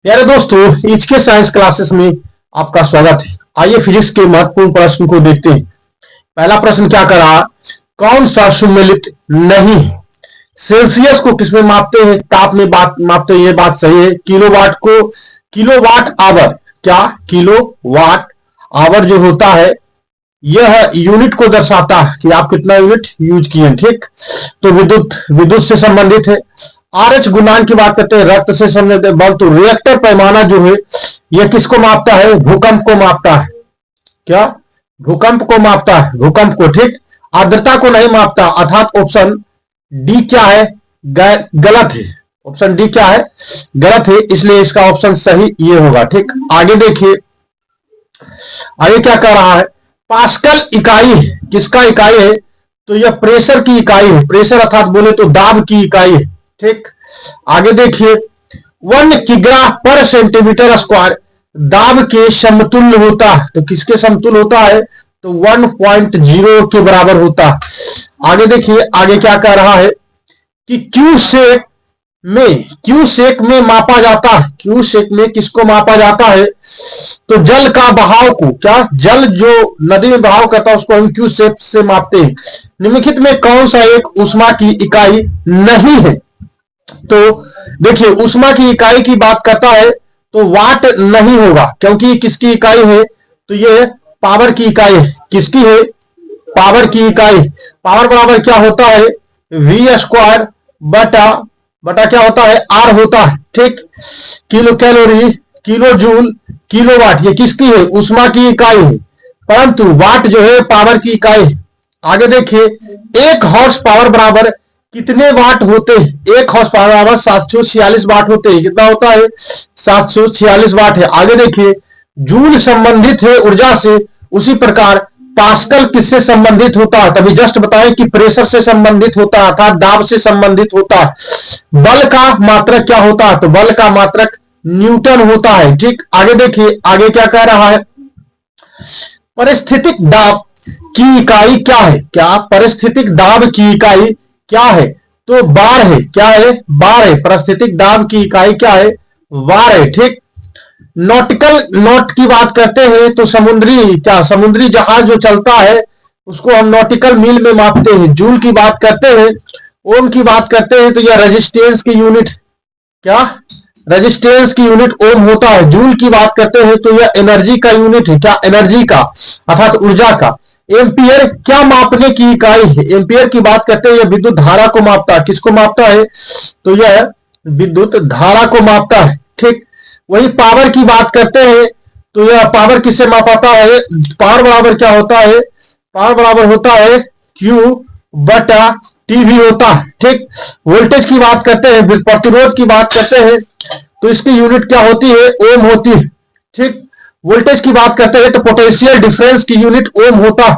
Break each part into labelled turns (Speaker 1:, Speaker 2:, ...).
Speaker 1: प्यारे दोस्तों, आज के साइंस क्लासेस में आपका स्वागत है। आइए फिजिक्स के महत्वपूर्ण प्रश्न को देखते हैं। पहला प्रश्न क्या कर रहा, कौन सा सम्मिलित नहीं है? सेल्सियस को किसमें मापते हैं? ताप में बात मापते हैं, ये बात सही है। किलोवाट को किलोवाट आवर, क्या किलोवाट आवर जो होता है यह यूनिट को दर्शाता है कि आप कितना यूनिट यूज किए, ठीक। तो विद्युत विद्युत से संबंधित है। आरएच गुणांक की बात करते हैं, रक्त से संबंधित बल। तो रिएक्टर पैमाना जो है यह किसको मापता है? भूकंप को मापता है। क्या? भूकंप को मापता है, भूकंप को, ठीक। आर्द्रता को नहीं मापता, अर्थात ऑप्शन डी क्या है? गलत है। ऑप्शन डी क्या है? गलत है, इसलिए इसका ऑप्शन सही ये होगा, ठीक। आगे देखिए, आगे क्या कह रहा है? पास्कल इकाई किसका इकाई है? तो यह प्रेशर की इकाई है। प्रेशर अर्थात बोले तो दाब की इकाई है, ठीक। आगे देखिए, 1 किग्रा पर सेंटीमीटर स्क्वायर दाब के समतुल्य होता है। तो किसके समतुल्य होता है? तो 1.0 के बराबर होता है। आगे देखिए, आगे क्या कह रहा है कि क्यू सेक में मापा जाता है। क्यू सेक में किसको मापा जाता है? तो जल का बहाव को, क्या? जल जो नदी में बहाव करता है उसको हम क्यू सेक से मापते हैं। निम्नलिखित में कौन सा एक ऊष्मा की इकाई नहीं है? तो देखिए, ऊष्मा की इकाई की बात करता है तो वाट नहीं होगा, क्योंकि किसकी इकाई है? तो ये पावर की इकाई है। किसकी है? पावर की इकाई। पावर बराबर क्या होता है? वी स्क्वायर बटा बटा क्या होता है? आर होता है, ठीक। Kilo calorie, kilo joule, kilo watt, ये किसकी है? ऊष्मा की इकाई है, परंतु वाट जो है पावर की इकाई है। आगे देखिए, 1 हॉर्स पावर बराबर कितने वाट होते हैं? 1 हॉर्स पावर बराबर 746 वाट होते हैं। कितना होता है? 746 वाट है। आगे देखिए, जूल संबंधित है ऊर्जा से, उसी प्रकार पास्कल किससे संबंधित होता है? तभी जस्ट बताएं कि प्रेशर से संबंधित होता है, अर्थात दाब से संबंधित होता है। बल का मात्रक क्या होता है? तो बल का मात्रक न्यूटन होता है, ठीक। आगे देखिए, आगे क्या कह रहा है? परिस्थितिक दाब की इकाई क्या है? क्या परिस्थितिक दाब की इकाई क्या है? तो बार है। क्या है? बार है। परिस्थितिक दाब की इकाई क्या है? बार है, ठीक। नॉटिकल नॉट की बात करते हैं तो समुद्री, क्या समुद्री जहाज जो चलता है उसको हम नॉटिकल मील में मापते हैं। जूल की बात करते हैं, ओम की बात करते हैं तो यह रेजिस्टेंस की यूनिट, क्या? रेजिस्टेंस की यूनिट ओम होता है। जूल की बात करते हैं तो यह एनर्जी का यूनिट है। क्या? एनर्जी का, अर्थात ऊर्जा का। एम्पियर क्या मापने की इकाई है? एम्पियर की बात करते हैं यह विद्युत धारा को मापता है। किसको मापता है? तो यह विद्युत धारा को मापता है, ठीक। वही पावर की बात करते हैं तो यह पावर किससे मापाता है? पावर बराबर क्या होता है? पावर बराबर होता है क्यू बटा टी भी होता है, ठीक। वोल्टेज की बात करते हैं, प्रतिरोध की बात करते हैं तो इसकी यूनिट क्या होती है? ओम होती है, ठीक। वोल्टेज की बात करते हैं तो पोटेंशियल डिफरेंस की यूनिट ओम होता है।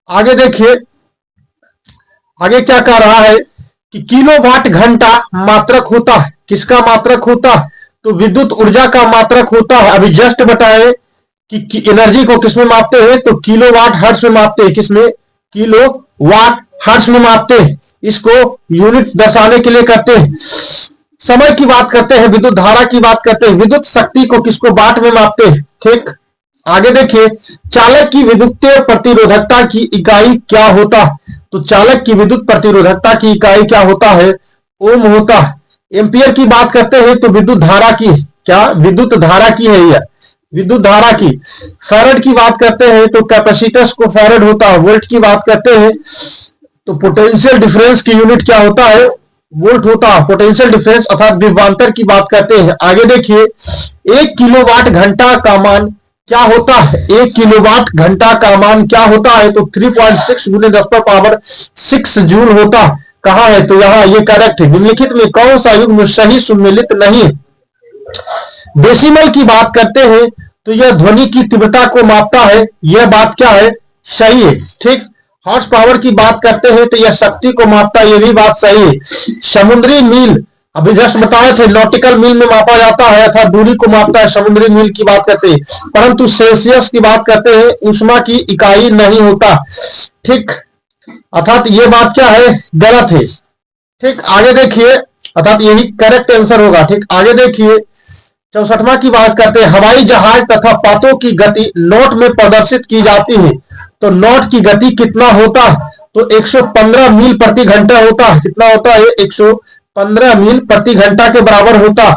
Speaker 1: आगे देखिए, आगे क्या कह रहा है कि किलोवाट घंटा मात्रक होता है। किसका मात्रक होता है? तो विद्युत ऊर्जा का मात्रक होता है। अभी जस्ट बताए कि एनर्जी को किसमें मापते हैं? तो किलोवाट हर्ट्ज में मापते हैं। किसमें? किलोवाट हर्ट्ज में मापते हैं। इसको यूनिट दर्शाने के लिए करते हैं। समय की बात करते हैं, विद्युत धारा की बात करते हैं, विद्युत शक्ति को किसको? वाट में मापते हैं, ठीक। आगे देखिए, चालक की विद्युतीय प्रतिरोधकता की इकाई क्या होता है? तो चालक की विद्युत प्रतिरोधकता की इकाई क्या होता है? ओम होता है। एम्पियर की बात करते हैं तो विद्युत धारा की, क्या? विद्युत धारा की है यह, विद्युत धारा की। फैरड की बात करते हैं तो कैपेसिटर्स को फैरड होता है। वोल्ट की बात करते हैं तो पोटेंशियल डिफरेंस की यूनिट क्या होता है? वोल्ट होता है। पोटेंशियल डिफरेंस अर्थात विभवांतर की बात करते हैं। आगे देखिए, 1 किलोवाट घंटा का मान क्या होता है? 1 किलोवाट घंटा का मान क्या होता है? तो 3.6 गुने 10 पर पावर 6 जूल होता है। कहां है? तो यहां, ये करेक्ट है। निम्नलिखित में कौन सा युग्म सही सुमेलित नहीं है? डेसिमल की बात करते हैं तो यह ध्वनि की तीव्रता को मापता है। यह बात क्या है? सही है, ठीक। हॉर्स पावर की बात करते हैं तो यह शक्ति को मापता है। यह भी बात सही है। समुद्री मील अभी जस्ट बताए थे, नॉटिकल मील में मापा जाता है अर्थात दूरी को मापता है। समुद्री मील की बात करते हैं, परंतु सेल्सियस की बात करते हैं, ऊष्मा की इकाई नहीं होता, ठीक। अर्थात ये बात क्या है? गलत है, ठीक। आगे देखिए, अर्थात यही करेक्ट आंसर होगा, ठीक। आगे देखिए, 64वां की बात करते हैं, हवाई जहाज तथा पातों की गति नॉट में प्रदर्शित की जाती है, तो नॉट की गति कितना होता है, तो 115 मील प्रति घंटा होता है। कितना होता है, 115 मील प्रति घंटा के बराबर होता।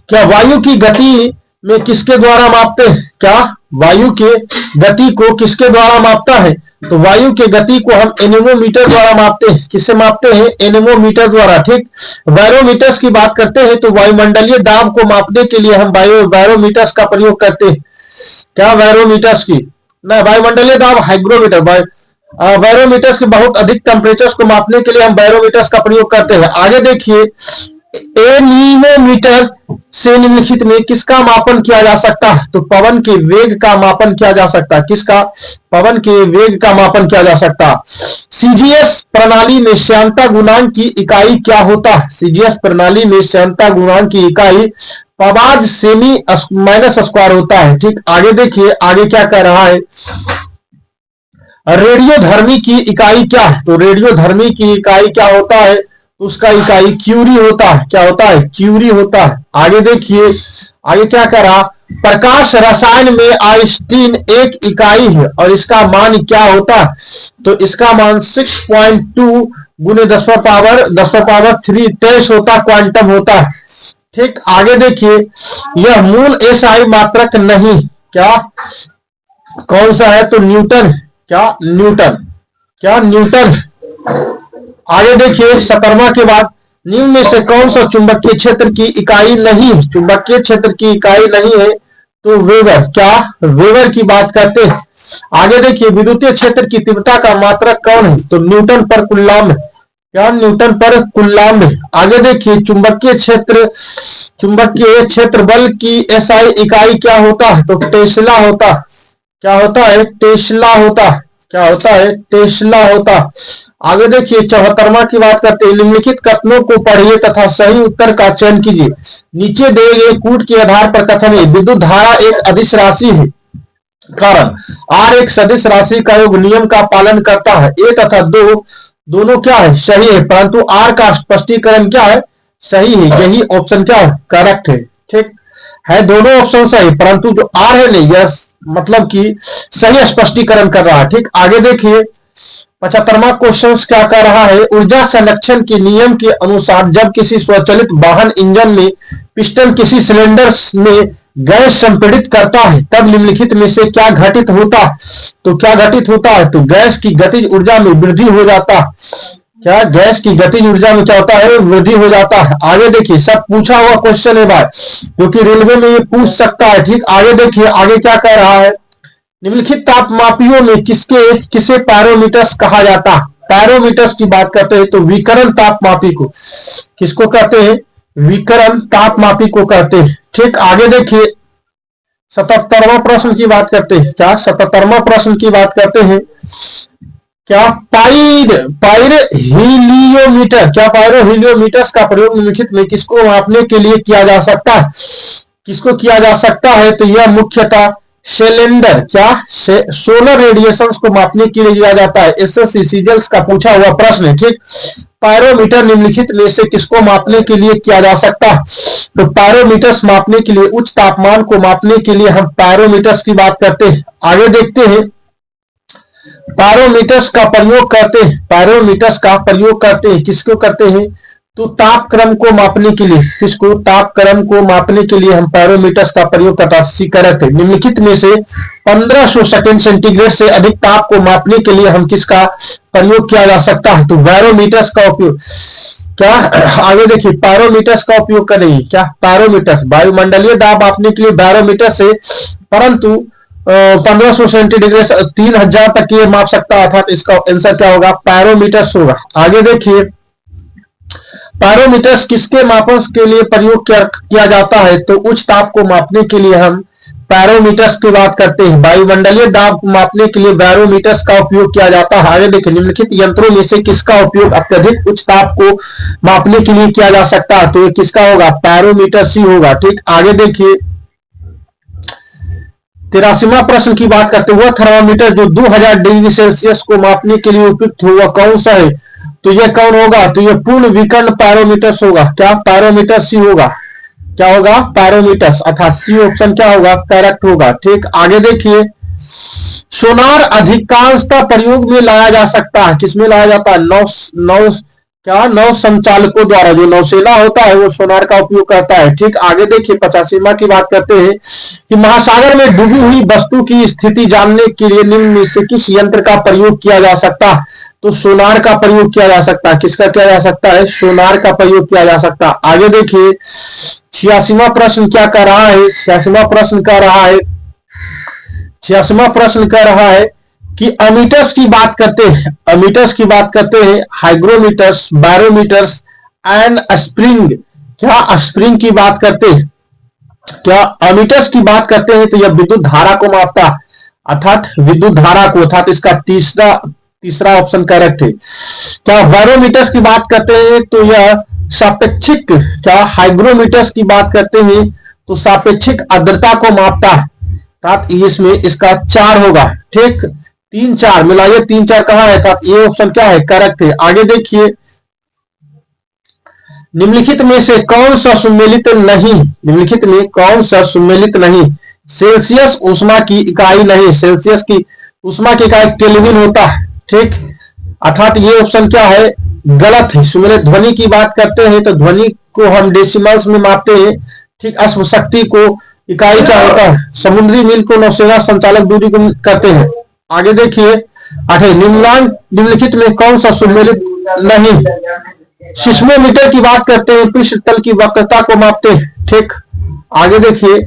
Speaker 1: क्या वायु की गति में किसके द्वारा मापते हैं, क्या वायु के गति को किसके द्वारा मापता है, तो वायु के गति को हम एनेमोमीटर द्वारा मापते हैं। किससे मापते हैं, एनेमोमीटर द्वारा। ठीक, बैरोमीटर्स की बात करते हैं तो वायुमंडलीय दाब को मापने के लिए हम बैरोमीटर्स का प्रयोग करते हैं। क्या बैरोमीटर्स की ना, वायुमंडलीय दाब हाइग्रोमीटर, बैरोमीटर्स के बहुत अधिक टेम्परेचर्स को मापने के लिए हम बैरोमीटर्स का प्रयोग करते हैं। आगे देखिए, एनीमोमीटर से निम्नलिखित में किसका मापन किया जा सकता है, तो पवन के वेग का मापन किया जा सकता है। किसका, पवन के वेग का मापन किया जा सकता है। सीजीएस प्रणाली में श्यानता गुणांक की इकाई क्या होता है, सीजीएस प्रणाली में श्यानता गुणांक की इकाई पवाज सेमी माइनस स्क्वायर होता है। ठीक, आगे देखिए, आगे क्या कह रहा है, रेडियोधर्मी की इकाई क्या है, तो रेडियोधर्मी की इकाई क्या होता है, उसका इकाई क्यूरी होता है। क्या होता है, क्यूरी होता है। आगे देखिए, आगे क्या कह रहा, प्रकाश रसायन में आइंस्टीन एक इकाई है और इसका मान क्या होता है, तो इसका मान 6.2 गुने 10⁻³ तेईस होता, क्वांटम होता है। ठीक, आगे देखिए, यह मूल एसआई मात्रक नहीं, क्या कौन सा है, तो न्यूटन। क्या न्यूटन, क्या न्यूटन। आगे देखिए, 17वां के बाद, निम्न में से कौन सा चुंबकीय क्षेत्र की इकाई नहीं, चुंबकीय क्षेत्र की इकाई नहीं है, तो वेबर। क्या वेबर की बात करते हैं। आगे देखिए, विद्युतीय क्षेत्र की तीव्रता का मात्रक कौन है, तो न्यूटन पर कुलम्ब। क्या न्यूटन पर कुलम्ब। आगे देखिए, चुंबकीय क्षेत्र बल की एसआई इकाई क्या होता है, तो टेस्ला होता। क्या होता है, टेस्ला होता। क्या होता है, टेस्ला होता। आगे देखिए, 74वां की बात करते हैं, निम्नलिखित कथनों को पढ़िए तथा सही उत्तर का चयन कीजिए। नीचे दिए गए कूट के आधार पर कथन है, विद्युत धारा एक अदिश राशि है, कारण आर एक सदिश राशि का योग नियम का पालन करता है। ए तथा दो दोनों क्या है, सही है, परंतु आर का स्पष्टीकरण क्या है, सही है। यही ऑप्शन क्या है, करेक्ट है। ठीक है, दोनों ऑप्शन सही, परंतु जो आर है नहीं, यह मतलब कि सही स्पष्टीकरण कर रहा है। ठीक, आगे देखिए, 75वां क्वेश्चन क्या कर रहा है, ऊर्जा संरक्षण के नियम के अनुसार जब किसी स्वचालित वाहन इंजन में पिस्टन किसी सिलेंडर में गैस संपीड़ित करता है तब निम्नलिखित में से क्या घटित होता है, तो क्या घटित होता है, तो गैस की गतिज ऊर्जा में वृद्धि हो जाता है। क्या गैस की गतिज ऊर्जा में क्या होता है, वृद्धि हो जाता है। आगे देखिए, सब पूछा हुआ क्वेश्चन है भाई, क्योंकि रेलवे में ये पूछ सकता है। ठीक, आगे देखिए, आगे क्या कह रहा है, निम्नलिखित तापमापियों में किसे पैरोमीटर्स कहा जाता है। पैरोमीटर्स की बात करते हैं तो विकर्ण तापमापी को किसको कहते हैं, विकर्ण तापमापी को कहते हैं। ठीक, आगे देखिए, 77वां प्रश्न की बात करते हैं। क्या 77वां प्रश्न की बात करते हैं, क्या पायरोहीलियोमीटर, क्या पायरोहीलियोमीटर्स का प्रयोग निम्नलिखित में किसको मापने के लिए किया जा सकता है, किसको किया जा सकता है, तो यह मुख्यतः सिलेंडर, क्या सोलर रेडिएशन को मापने के लिए किया जाता है। एसएससी सीजीएल्स का पूछा हुआ प्रश्न है। ठीक, पायरोमीटर निम्नलिखित में से किसको मापने के लिए किया जा सकता है, तो पैरोमीटर्स मापने के लिए, उच्च तापमान को मापने के लिए हम पैरोमीटर्स की बात करते हैं। आगे देखते हैं, पैरोमीटर्स का प्रयोग करते हैं, पैरोमीटर्स का प्रयोग करते हैं, किसको करते हैं, तो तापक्रम को मापने के लिए, किसको, तापक्रम को मापने के लिए हम पैरोमीटर्स का प्रयोग करते हैं। करेक्ट है, निम्नलिखित में से 1500 सेकेंड सेंटीग्रेड से अधिक ताप को मापने के लिए हम किसका प्रयोग किया जा सकता है, तो बैरोमीटर्स का उपयोग। क्या आगे देखिए, पैरोमीटर्स का उपयोग करेंगे, क्या पैरोमीटर्स वायुमंडलीय दाब मापने के लिए बैरोमीटर से, परंतु 1500 सेंटीग्रेड 3000 तक ये माप सकता है, अर्थात इसका आंसर क्या होगा, पैरोमीटर्स होगा। आगे देखिए, पैरोमीटर्स किसके मापन के लिए प्रयोग किया जाता है, तो उच्च ताप को मापने के लिए हम पैरोमीटर्स की बात करते हैं। वायुमंडलीय दाब मापने के लिए बैरोमीटर्स का उपयोग किया जाता है। आगे देखिए, निम्नलिखित यंत्रों में से किसका उपयोग अत्यधिक उच्च ताप को मापने के लिए किया जा सकता है, तो ये किसका होगा, पैरोमीटर्स ही होगा। ठीक, आगे देखिए, 83वां प्रश्न की बात करते हुए, थर्मामीटर जो 2000 डिग्री सेल्सियस को मापने के लिए उपयुक्त होगा कौन सा है, तो यह कौन होगा, तो यह पूर्ण विकर्ण पैरोमीटर्स होगा। क्या पैरोमीटर्स ही होगा। क्या होगा, पैरोमीटर्स, अर्थात सी ऑप्शन क्या होगा, करेक्ट होगा। ठीक, आगे देखिए, सोनार अधिकांशतः प्रयोग में लाया जा सकता है, किसमें लाया जाता है, नौ नौ क्या, नौ संचालकों द्वारा, जो नौसेना होता है वो सोनार का उपयोग करता है। ठीक, आगे देखिए 85वां की बात करते हैं कि महासागर में डूबी हुई वस्तु की स्थिति जानने के लिए निम्न में से किस यंत्र का प्रयोग किया जा सकता है, तो सोनार का प्रयोग किया जा सकता है। किसका किया जा सकता है, सोनार का प्रयोग किया जा सकता है। आगे देखिए 86वां प्रश्न क्या कर रहा है, 86वां प्रश्न कह रहा है, 86वां प्रश्न कह रहा है कि अमीटर्स की बात करते हैं, अमीटर्स की बात करते हैं, हाइग्रोमीटर्स, बैरोमीटर्स एंड स्प्रिंग, क्या स्प्रिंग की बात करते हैं, क्या अमीटर्स की बात करते हैं, तो यह विद्युत धारा को मापता है, अर्थात विद्युत धारा को, अर्थात इसका तीसरा ऑप्शन करेक्ट है। क्या बैरोमीटर्स की बात करते हैं, तो यह सापेक्षिक, क्या हाइग्रोमीटर्स की बात करते हैं तो सापेक्षिक आर्द्रता को मापता है, अर्थात इसमें इसका 4 होगा। ठीक, 3 4 मिलाइए, 3 4 कहां है, अर्थात ये ऑप्शन क्या है, करेक्ट है। आगे देखिए, निम्नलिखित में से कौन सा सुमेलित नहीं, निम्नलिखित में कौन सा सुमेलित नहीं, सेल्सियस ऊष्मा की इकाई नहीं, सेल्सियस की ऊष्मा की इकाई केल्विन होता है। ठीक, अर्थात ये ऑप्शन क्या है, गलत है। सुमेलित ध्वनि की बात करते हैं तो ध्वनि को हम डेसिमल्स में मापते हैं। ठीक, अश्व शक्ति को इकाई क्या होता है, समुद्री मील को नौसेना संचालक दूरी को कहते हैं। आगे देखिए 8, निम्नलिखित में कौन सा सुमेलित नहीं, सिस्मोमीटर की बात करते हैं, पृष्ठ तल की वक्रता को मापते हैं। ठीक, आगे देखिए